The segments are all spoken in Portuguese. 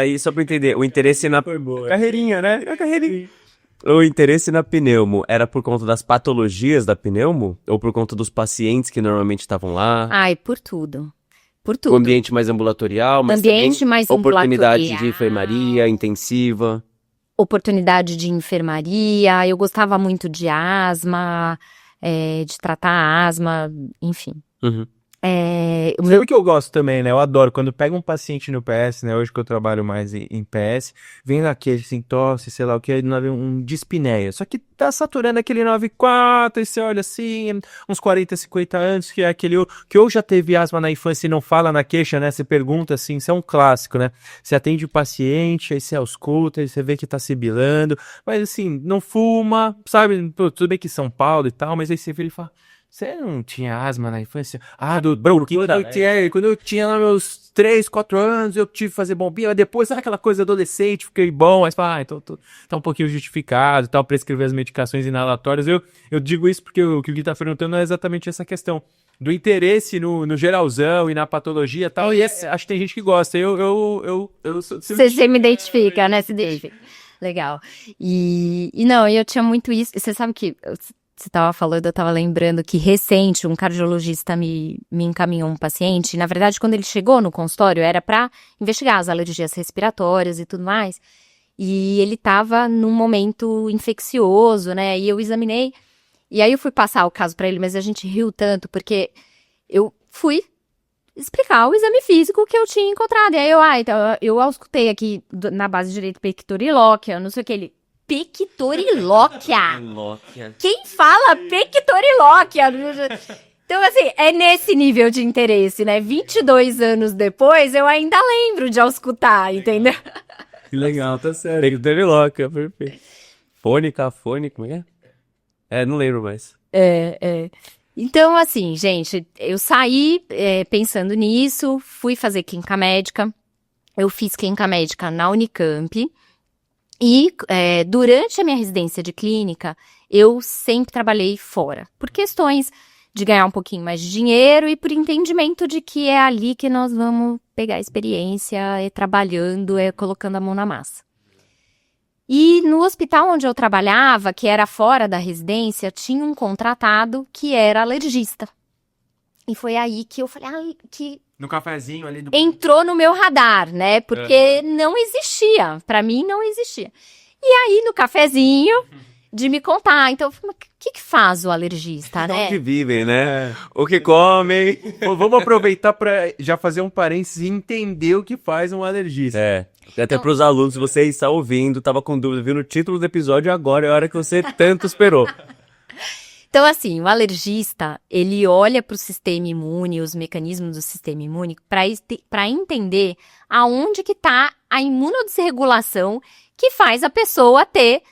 aí, só pra entender, o interesse na... Foi boa. Carreirinha, né? A carreirinha. O interesse na pneumo era por conta das patologias da pneumo? Ou por conta dos pacientes que normalmente estavam lá? Ai, por tudo. Por O tudo. ambiente mais ambulatorial, mas Ambiente também mais oportunidade ambulatorial. de enfermaria intensiva. Oportunidade de enfermaria, eu gostava muito de asma, de tratar a asma, enfim. Uhum. Sabe o que eu gosto também, né? Eu adoro quando pega um paciente no PS, né? Hoje que eu trabalho mais em PS, vem naquele assim, tosse, sei lá o que, um dispneia. Só que tá saturando aquele 9,4, e você olha assim, uns 40, 50 anos, que é aquele que ou já teve asma na infância e não fala na queixa, né? Você pergunta assim, isso é um clássico, né? Você atende o paciente, aí você ausculta, aí você vê que tá sibilando, mas assim, não fuma, sabe? Pô, tudo bem que São Paulo e tal, mas aí você vê ele e fala... Você não tinha asma na infância? Ah, do bronquite, quando eu tinha lá meus 3, 4 anos, eu tive que fazer bombinha, mas depois, sabe aquela coisa adolescente, fiquei bom, mas fala, então tá um pouquinho justificado, tal, prescrever as medicações inalatórias. Eu digo isso porque o que o Gui tá perguntando é exatamente essa questão do interesse no geralzão e na patologia e tal, e acho que tem gente que gosta. Eu sou... Você me identifica, né? Se identifica. Legal. E não, eu tinha muito isso. Você sabe que... Você estava falando, eu estava lembrando que recente um cardiologista me encaminhou um paciente. Na verdade, quando ele chegou no consultório, era para investigar as alergias respiratórias e tudo mais. E ele estava num momento infeccioso, né? E eu examinei. E aí eu fui passar o caso para ele, mas a gente riu tanto, porque eu fui explicar o exame físico que eu tinha encontrado. E aí então, eu auscultei aqui na base direito pectorilóquia, não sei o que ele... Pectorilóquia. Quem fala pectorilóquia? Então, assim, é nesse nível de interesse, né? 22 anos depois, eu ainda lembro de auscultar, entendeu? Que legal, tá certo. Pectorilóquia, perfeito. Fônica, como é? Não lembro mais. Então, assim, gente, eu saí pensando nisso, fui fazer clínica médica. Eu fiz clínica médica na Unicamp. E durante a minha residência de clínica, eu sempre trabalhei fora, por questões de ganhar um pouquinho mais de dinheiro e por entendimento de que é ali que nós vamos pegar experiência, trabalhando, colocando a mão na massa. E no hospital onde eu trabalhava, que era fora da residência, tinha um contratado que era alergista. E foi aí que eu falei, que... No cafezinho ali do... Entrou no meu radar, né? Porque não existia. Pra mim, não existia. E aí, no cafezinho, de me contar. Então, eu falei, o que faz o alergista, né? Onde vivem, né? O que comem. Vamos aproveitar para já fazer um parênteses e entender o que faz um alergista. Até pros alunos, se você está ouvindo, tava com dúvida, viu no título do episódio, agora é a hora que você tanto esperou. Então, assim, o alergista, ele olha para o sistema imune, os mecanismos do sistema imune, para entender aonde que está a imunodesregulação que faz a pessoa ter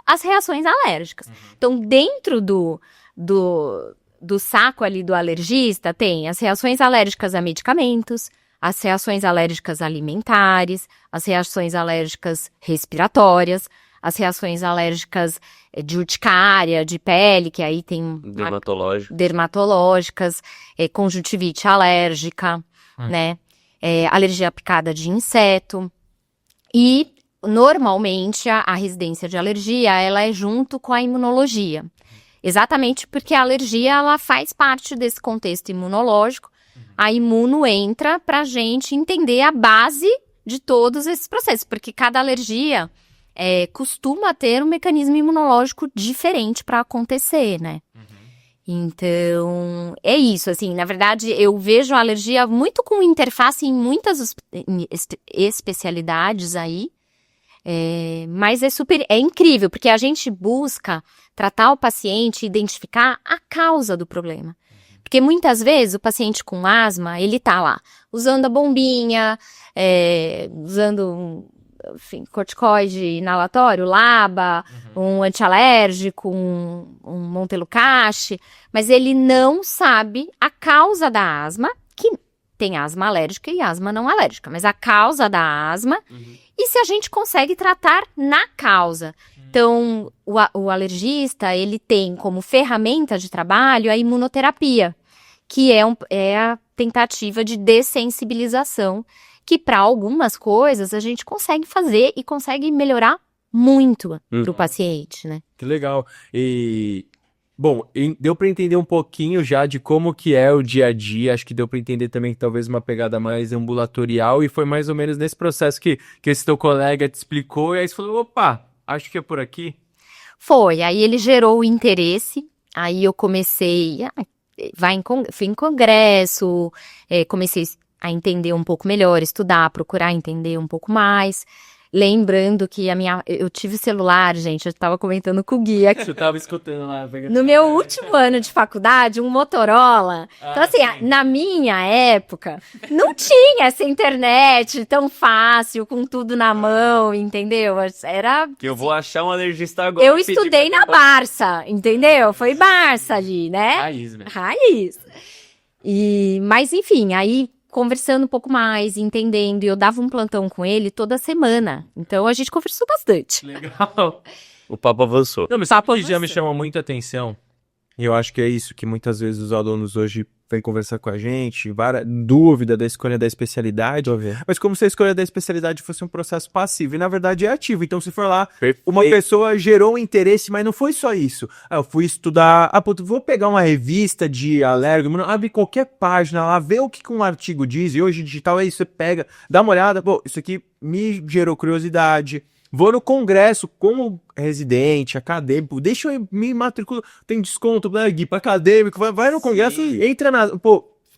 as reações alérgicas. Então, dentro do saco ali do alergista, tem as reações alérgicas a medicamentos, as reações alérgicas alimentares, as reações alérgicas respiratórias, as reações alérgicas de urticária, de pele, que aí tem... Dermatológicas, conjuntivite alérgica, né? Alergia à picada de inseto. E, normalmente, a residência de alergia, ela é junto com a imunologia. Exatamente porque a alergia, ela faz parte desse contexto imunológico. A imuno entra pra gente entender a base de todos esses processos, porque cada alergia... costuma ter um mecanismo imunológico diferente para acontecer, né? Então, é isso, assim, na verdade, eu vejo a alergia muito com interface em muitas especialidades aí, mas é incrível, porque a gente busca tratar o paciente e identificar a causa do problema. Porque muitas vezes o paciente com asma, ele tá lá, usando a bombinha, usando... Enfim, corticoide inalatório, LABA, um antialérgico, um Montelukast, mas ele não sabe a causa da asma, que tem asma alérgica e asma não alérgica, mas a causa da asma, e se a gente consegue tratar na causa. Então, o alergista, ele tem como ferramenta de trabalho a imunoterapia, que é a tentativa de dessensibilização, que para algumas coisas a gente consegue fazer e consegue melhorar muito pro paciente, né? Que legal. E, bom, deu para entender um pouquinho já de como que é o dia a dia. Acho que deu para entender também que talvez uma pegada mais ambulatorial. E foi mais ou menos nesse processo que esse teu colega te explicou. E aí você falou, opa, acho que é por aqui. Foi, aí ele gerou o interesse, aí eu comecei, fui em congresso, comecei a entender um pouco melhor, estudar, procurar entender um pouco mais. Lembrando que eu tive celular, gente, eu tava comentando com o Gui aqui. Você tava escutando lá. No meu último ano de faculdade, um Motorola. Então, assim, na minha época, não tinha essa internet tão fácil, com tudo na mão, entendeu? Era... Que eu vou achar um alergista agora. Eu estudei na Barça, entendeu? Foi Barça ali, né? Raiz, né? Raiz. Mas, enfim, aí... conversando um pouco mais, entendendo, e eu dava um plantão com ele toda semana. Então a gente conversou bastante. Legal. O papo avançou. Não, mas sabe o que já me chamou muita atenção? E eu acho que é isso que muitas vezes os alunos hoje vêm conversar com a gente, dúvida da escolha da especialidade. Mas como se a escolha da especialidade fosse um processo passivo, e na verdade é ativo. Então se for lá, uma pessoa gerou um interesse, mas não foi só isso. Eu fui estudar, vou pegar uma revista de alérgico, abre qualquer página lá, vê o que um artigo diz, e hoje digital é isso, você pega, dá uma olhada, pô, isso aqui me gerou curiosidade. Vou no congresso como residente, acadêmico, deixa eu me matricular, tem desconto, Gui, para acadêmico, vai no congresso e entra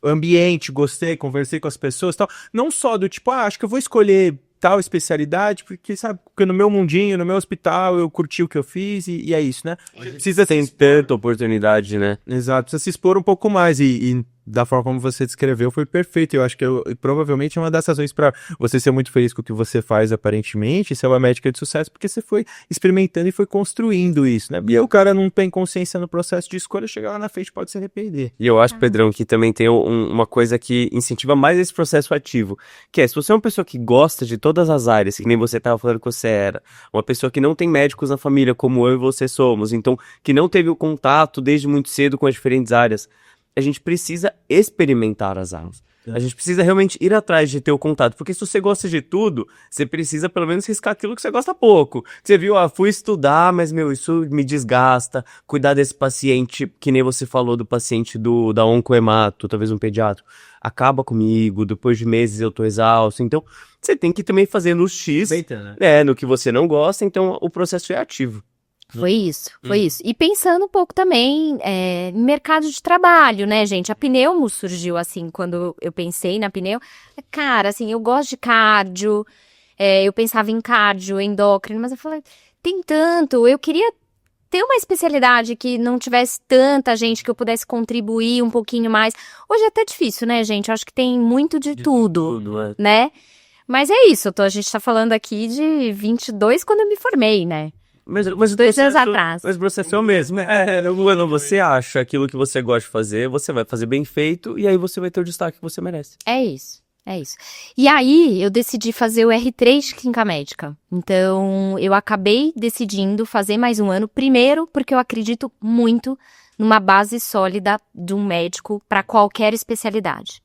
ambiente, gostei, conversei com as pessoas e tal. Não só do tipo, acho que eu vou escolher tal especialidade, porque, sabe, porque no meu mundinho, no meu hospital, eu curti o que eu fiz e é isso, né? Precisa ter tanta oportunidade, né? Exato, precisa se expor um pouco mais e da forma como você descreveu foi perfeito. Eu acho que provavelmente é uma das razões para você ser muito feliz com o que você faz aparentemente, ser uma médica de sucesso, porque você foi experimentando e foi construindo isso, né? E aí o cara não tem consciência no processo de escolha, chegar lá na frente pode se arrepender. E eu acho, Pedrão, que também tem uma coisa que incentiva mais esse processo ativo, que é, se você é uma pessoa que gosta de todas as áreas, que nem você estava falando que você era, uma pessoa que não tem médicos na família, como eu e você somos, então, que não teve o contato desde muito cedo com as diferentes áreas, a gente precisa experimentar as áreas. A gente precisa realmente ir atrás de ter o contato, porque se você gosta de tudo, você precisa pelo menos riscar aquilo que você gosta pouco. Você viu, fui estudar, mas, isso me desgasta, cuidar desse paciente, que nem você falou do paciente da oncohemato, talvez um pediatra, acaba comigo, depois de meses eu tô exausto, então você tem que também fazer no X, no que você não gosta, então o processo é ativo. Foi isso. E pensando um pouco também em mercado de trabalho, né, gente? A Pneumo surgiu assim, quando eu pensei na Pneumo. Cara, assim, eu gosto de cardio, eu pensava em cardio, endócrino, mas eu falei, tem tanto, eu queria ter uma especialidade que não tivesse tanta gente, que eu pudesse contribuir um pouquinho mais. Hoje é até difícil, né, gente? Eu acho que tem muito de tudo, né? Mas é isso, a gente tá falando aqui de 22 quando eu me formei, né? Mas 2 anos atrás. Mas o processo é o mesmo. Quando você acha aquilo que você gosta de fazer, você vai fazer bem feito e aí você vai ter o destaque que você merece. É isso. E aí, eu decidi fazer o R3 de Clínica Médica. Então, eu acabei decidindo fazer mais um ano. Primeiro, porque eu acredito muito numa base sólida de um médico para qualquer especialidade.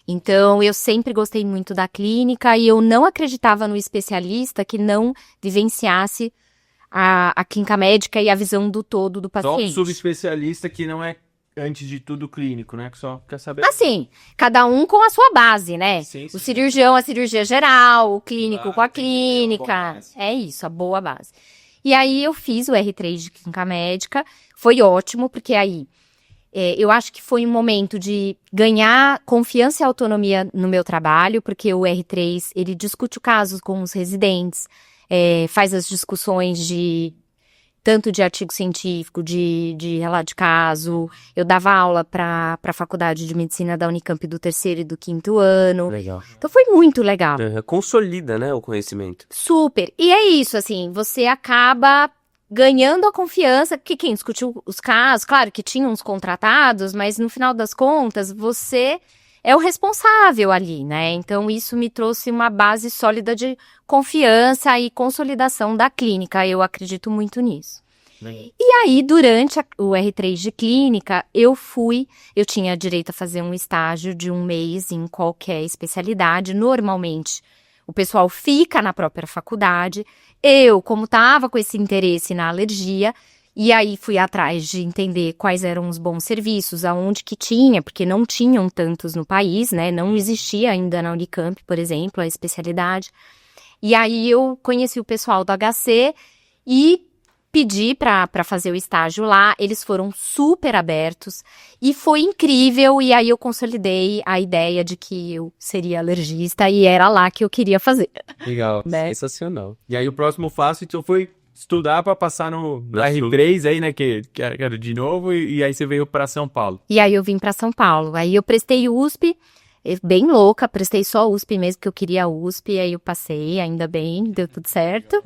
Então, eu sempre gostei muito da clínica e eu não acreditava no especialista que não vivenciasse a clínica médica e a visão do todo do paciente. Só um subespecialista que não é, antes de tudo, clínico, né? Que só quer saber... Assim, cada um com a sua base, né? Sim. O cirurgião, a cirurgia geral, o clínico com a clínica. É isso, a boa base. E aí, eu fiz o R3 de clínica médica. Foi ótimo, porque aí... eu acho que foi um momento de ganhar confiança e autonomia no meu trabalho, porque o R3, ele discute o caso com os residentes, faz as discussões tanto de artigo científico, de relato de caso. Eu dava aula para a Faculdade de Medicina da Unicamp do 3º e do 5º ano. Legal. Então foi muito legal. Consolida, né, o conhecimento. Super. E é isso, assim, você acaba ganhando a confiança, que quem discutiu os casos, claro que tinha uns contratados, mas no final das contas, você é o responsável ali, né? Então, isso me trouxe uma base sólida de confiança e consolidação da clínica. Eu acredito muito nisso. E aí, durante o R3 de clínica, eu tinha direito a fazer um estágio de 1 mês em qualquer especialidade. Normalmente, o pessoal fica na própria faculdade. Eu, como estava com esse interesse na alergia, e aí fui atrás de entender quais eram os bons serviços, aonde que tinha, porque não tinham tantos no país, né? Não existia ainda na Unicamp, por exemplo, a especialidade. E aí eu conheci o pessoal do HC e pedi para fazer o estágio lá. Eles foram super abertos e foi incrível. E aí eu consolidei a ideia de que eu seria alergista e era lá que eu queria fazer. Legal. Né? Sensacional. E aí o próximo passo, então, foi estudar para passar no R3 aí, né, que era de novo, e aí você veio para São Paulo. E aí eu vim para São Paulo. Aí eu prestei USP, bem louca, prestei só USP mesmo, que eu queria USP, aí eu passei, ainda bem, deu tudo certo.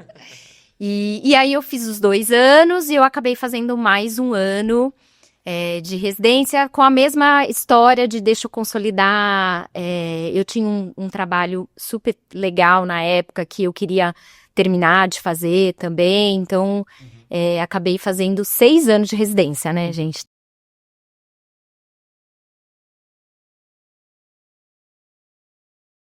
E aí eu fiz os 2 anos e eu acabei fazendo mais 1 ano de residência com a mesma história de deixa eu consolidar. Eu tinha um trabalho super legal na época que eu queria terminar de fazer também, então acabei fazendo 6 anos de residência, né, gente?